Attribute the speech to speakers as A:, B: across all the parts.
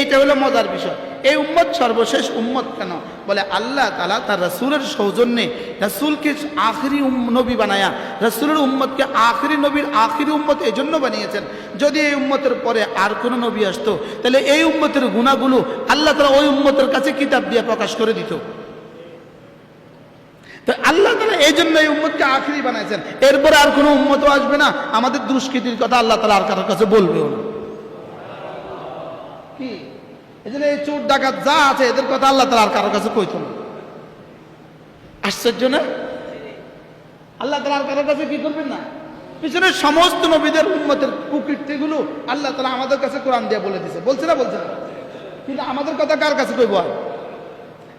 A: এটা হলো মজার বিষয়। এই উম্মত সর্বশেষ উম্মত কেন? বলে আল্লাহ তাআলা তার রাসূলের সৌজন্যে রাসূলকে আখিরি নবী বানায়া রাসূলের উম্মতকে আখিরি নবীর আখিরি উম্মত এজন্য বানিয়েছেন। যদি এই উম্মতের পরে আর কোনো নবী আসতো তাহলে এই উম্মতের গুনাহগুলো আল্লাহ তাআলা ওই উম্মতের কাছে কিতাব দিয়ে প্রকাশ করে দিত। তো আল্লাহ তাআলা এই জন্য এই উম্মতকে আখিরি বানাইছেন। এরপরে আর কোনো উম্মতও আসবে না, আমাদের দুষ্কৃতির কথা আল্লাহ তাআলা আর কারোর কাছে বলবেও না। কি এই জন্য এই চোর ডাকাত যা আছে এদের কথা আল্লাহ তাআলা আর কারোর কাছে কইতো না। আশ্চর্য না? আল্লাহ তাআলা আর কারোর কাছে কি করবেন না। পিছনের সমস্ত নবীদের উম্মতের কুকীর্তিগুলো আল্লাহ তাআলা আমাদের কাছে কোরআন দিয়ে বলে দিয়েছে। বলছে না? বলছে না? কিন্তু আমাদের কথা কার কাছে কইব? আর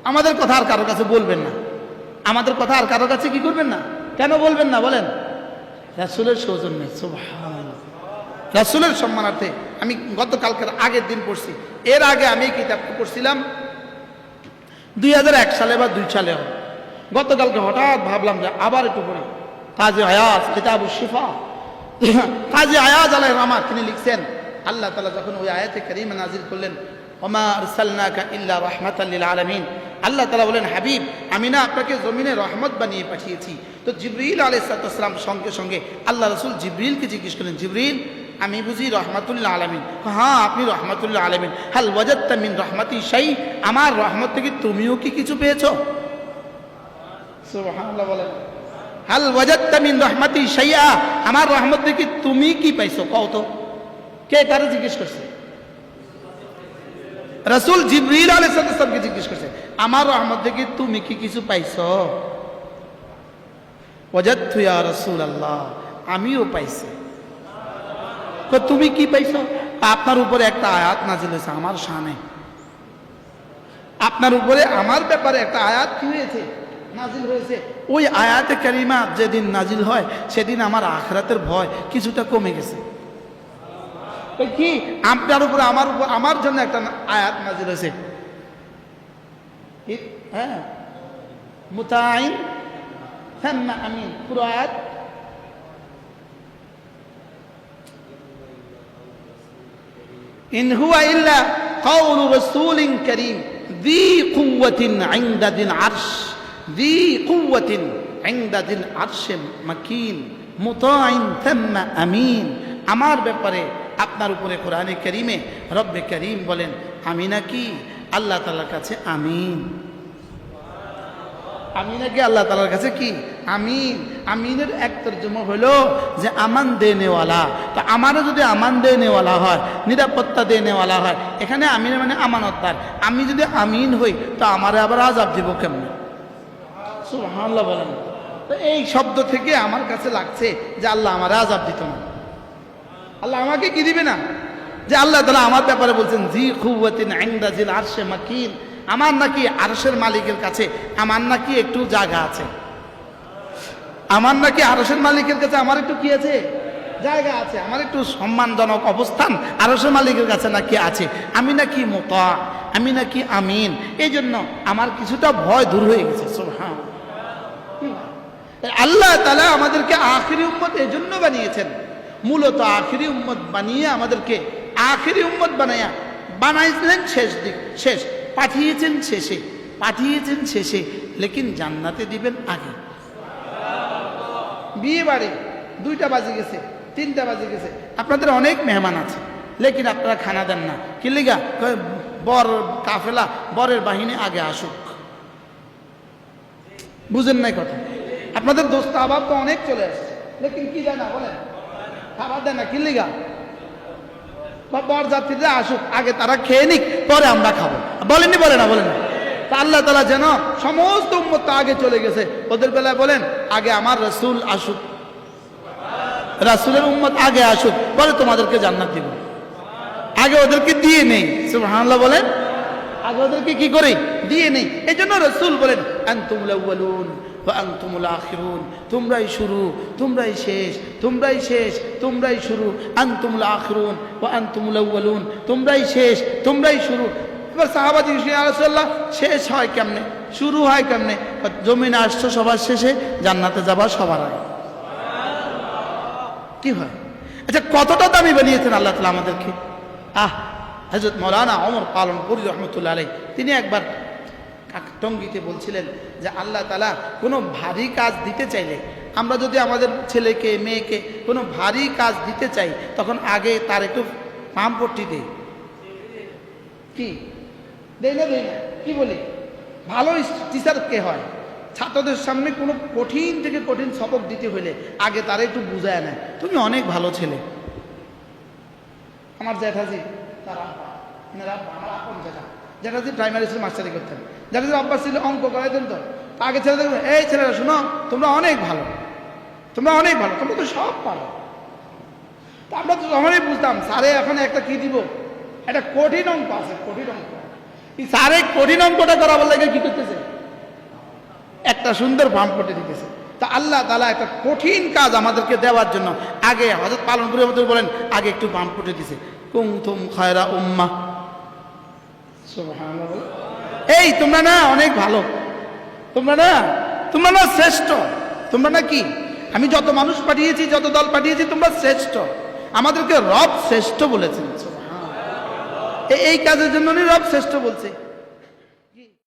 A: আমাদের কথা আর কারোর কাছে বলবেন না। আমাদের কথা আর কারোর কাছে কি করবেন না? কেন বলবেন না বলেন? রাসূলের সৌজন্যে। সুবহানাল্লাহ। রাসূলের সম্মানার্থে আমি গতকালকের আগের দিন পড়ছি, এর আগে আমি এই কিতাবটা পড়ছিলাম 2001 সালে বা 2 সালে। গতকালকে হঠাৎ ভাবলাম যে আবার একটু পড়ি। কাজী আয়াজ কিতাবুশ শিফা, কাজী আয়াজ আলাইহির রহমাত তিনি লিখছেন, আল্লাহ তাআলা যখন ওই আয়াতে কারিমা নাজিল করলেন, ওমা আরসালনাকা ইল্লা রাহমাতাল লিল আলামিন, আল্লাহ তাআলা বলেন হাবিব আমি না আপনাকে জমিনে রহমত বানিয়ে পাঠিয়েছি। তো জিবরিল আলাইহিস সালাম সঙ্গে সঙ্গে আল্লাহ রাসূল জিবরিলকে জিজ্ঞেস করলেন, জিবরিল আমি বুঝি রহমাতুল্লাহ আলামিন? হ্যাঁ আপনি রহমাতুল্লাহ আলামিন। হাল ওয়াজাদতা মিন রহমাতি শাই, আমার রহমত থেকে তুমিও কি কিছু পেয়েছো? সুবহানাল্লাহ বলেন। হাল ওয়াজাদতা মিন রহমাতি শাইআ, আমার রহমত থেকে তুমি কি পাইছো কও তো। কে কারে জিজ্ঞেস করছে? রাসূল জিবরিল আলাইহিস সালামকে জিজ্ঞেস করছে, আমার রহমত থেকে তুমি কি কিছু পাইছো? ওয়াজাদতু ইয়া রাসূলুল্লাহ, আমিও পাইছি। তুমি কি পাইছো? আপনার উপরে একটা আয়াত নাজিল হয়েছে আমার শানে। আপনার উপরে আমার ব্যাপারে একটা আয়াত কি হয়েছে? নাজিল হয়েছে। ওই আয়াতে কারিমা যেদিন নাজিল হয় সেদিন আমার আখিরাতের ভয় কিছুটা কমে গেছে। কি আপনার উপরে আমার উপর আমার জন্য একটা আয়াত নাজিল হয়েছে। হ্যাঁ, মুতাইন সাম্মা আমিন, পুরো আয়াত। ইন হুয়া ইল্লা কাউলু রাসূলিন কারীম যী কুওয়াতিন ইনদা যিল আরশ, যী কুওয়াতিন ইনদা যিল আরশে মাকিন মুতাইন সাম্মা আমিন। আমার ব্যাপারে আপনার উপরে কোরআনে কারীমে রব্বে কারীম বলেন আমি নাকি আল্লাহ তাআলার কাছে আমিন। আমি নাকি আল্লাহ তাআলার কাছে কি আমিন। আমিনের এক তর্জমা হলো যে আমান দেনেওয়ালা। তো আমারও যদি আমান দেনেওয়ালা হয়, নিরাপত্তা দেনেওয়ালা হয়, এখানে আমিন মানে আমানতদার। আমি যদি আমিন হই তো আমারে আবার আযাব দিব কেমনে? সুবহানাল্লাহ বলেন। তো এই শব্দ থেকে আমার কাছে লাগছে যে আল্লাহ আমারে আযাব দিত না। আল্লাহ আমাকে কি দিবে না? যে আল্লাহ তাআলা আমার ব্যাপারে বলছেন জি কুওয়াতিন ইনদা যিল আরশে মাকিন, আমার নাকি আরশের মালিকের কাছে আমার নাকি একটু জায়গা আছে। আমার নাকি আরশের মালিকের কাছে আমার একটু কি আছে? জায়গা আছে। আমার একটু সম্মানজনক অবস্থান আরশের মালিকের কাছে নাকি আছে। আমি নাকি মুতা, আমি নাকি আমিন। এই জন্য আমার কিছুটা ভয় দূর হয়ে গেছে। সুবহানাল্লাহ। আল্লাহ তাআলা আমাদেরকে আখিরি উম্মত এই জন্য বানিয়েছেন, মূলত আখিরি উম্মত বানিয়ে আমাদেরকে আখিরি উম্মত বানাইছিলেন শেষ পাঠিয়েছেন শেষে, লেকিন জান্নাতে দিবেন আগে। বিয়ে বাড়ি 2টা বাজে গেছে, 3টা বাজে গেছে, আপনাদের অনেক মেহমান আছে, লেকিন আপনারা খানা দেন না। কি লিগা? বর কাফেলা, বরের বাহিনী আগে আসুক। বুঝেন নাই কথা? আপনাদের দোস্ত আবাব তো অনেক চলে আসছে, লেকিন কি দেয় না বলেন? খাবার দেয় না। কি লিগা? বর যাত্রীরা আসুক, আগে তারা খেয়ে নিক, পরে আমরা খাবো। বলেননি? বলে না? বলেন না? তা আল্লাহ তাআলা যেন সমস্ত উম্মত আগে চলে গেছে, ওদের বেলায় বলেন আগে আমার রাসূল আসুক, রাসূলের উম্মত আগে আসুক, পরে তোমাদেরকে জান্নাত দিব। আগে ওদেরকে দিয়ে নেই। সুবহানাল্লাহ বলেন। আগে ওদেরকে কি করে দিয়ে নেই। এই জন্য রাসূল বলেন আনতুমুল আউয়ালুন ওয়া আনতুমুল আখিরুন, তোমরাই শুরু তোমরাই শেষ, তোমরাই শেষ তোমরাই শুরু। আনতুমুল আখিরুন ওয়া আনতুমুল আউয়ালুন, তোমরাই শেষ তোমরাই শুরু। এবার সাহাবা জিজ্ঞেস করলেন ইয়া রাসূলুল্লাহ শেষ হয় কেমনে, শুরু হয় কেমনে? জমিনে আসছো সবার শেষে, জান্নাতে যাবা সবার আগে। কি হয়? আচ্ছা, কতটা দামি বানিয়েছেন আল্লাহ তাআলা আমাদেরকে। হযরত মাওলানা ওমর পালনপুরী রহমতুল্লাহ আলাইহি তিনি একবার টঙ্গীতে বলছিলেন যে আল্লাহ তাআলা কোনো ভারী কাজ দিতে চাইলে, আমরা যদি আমাদের ছেলেকে মেয়েকে কোনো ভারী কাজ দিতে চাই, তখন আগে তার একটু পামপট্টি দেই। কি দেই না কি বলি? ভালো টিচার কে হয়? ছাত্রদের সামনে কোনো কঠিন থেকে কঠিন সবক দিতে হইলে আগে তারা একটু বুঝায় নেয়, তুমি অনেক ভালো ছেলে। আমার জ্যাঠাজি তারা আমার আপন জ্যাঠাজি প্রাইমারি স্কুল মাস্টারি করতেন। জ্যাঠাজির অভ্যাস ছিল অঙ্ক করাইতেন। তো আগে ছেলেদের এই ছেলেরা শোনো, তোমরা অনেক ভালো, তোমরা তো সব পারো। তা আমরা তো তখনই বুঝতাম স্যারে এখন একটা কি দিব, একটা কঠিন অঙ্ক আছে, কঠিন অঙ্ক। স্যারে কঠিন অঙ্কটা করাবার লাগে কি করতেছে? একটা সুন্দর ফার্ম করে দিতেছে। তা আল্লাহ তাআলা একটা কঠিন কাজ আমাদেরকে দেওয়ার জন্য আগে হযরত পালনপুরী আমাদের বলেন আগে একটু বাম ফুটে দিছে, কুনতুম খায়রা উম্মাহ। সুবহানাল্লাহ। এই তোমরা না অনেক ভালো, তোমরা না শ্রেষ্ঠ, তোমরা না কি, আমি যত মানুষ পাঠিয়েছি, যত দল পাঠিয়েছি, তোমরা শ্রেষ্ঠ। আমাদেরকে রব শ্রেষ্ঠ বলেছেন। সুবহানাল্লাহ। এই কাজের জন্য রব শ্রেষ্ঠ বলছে।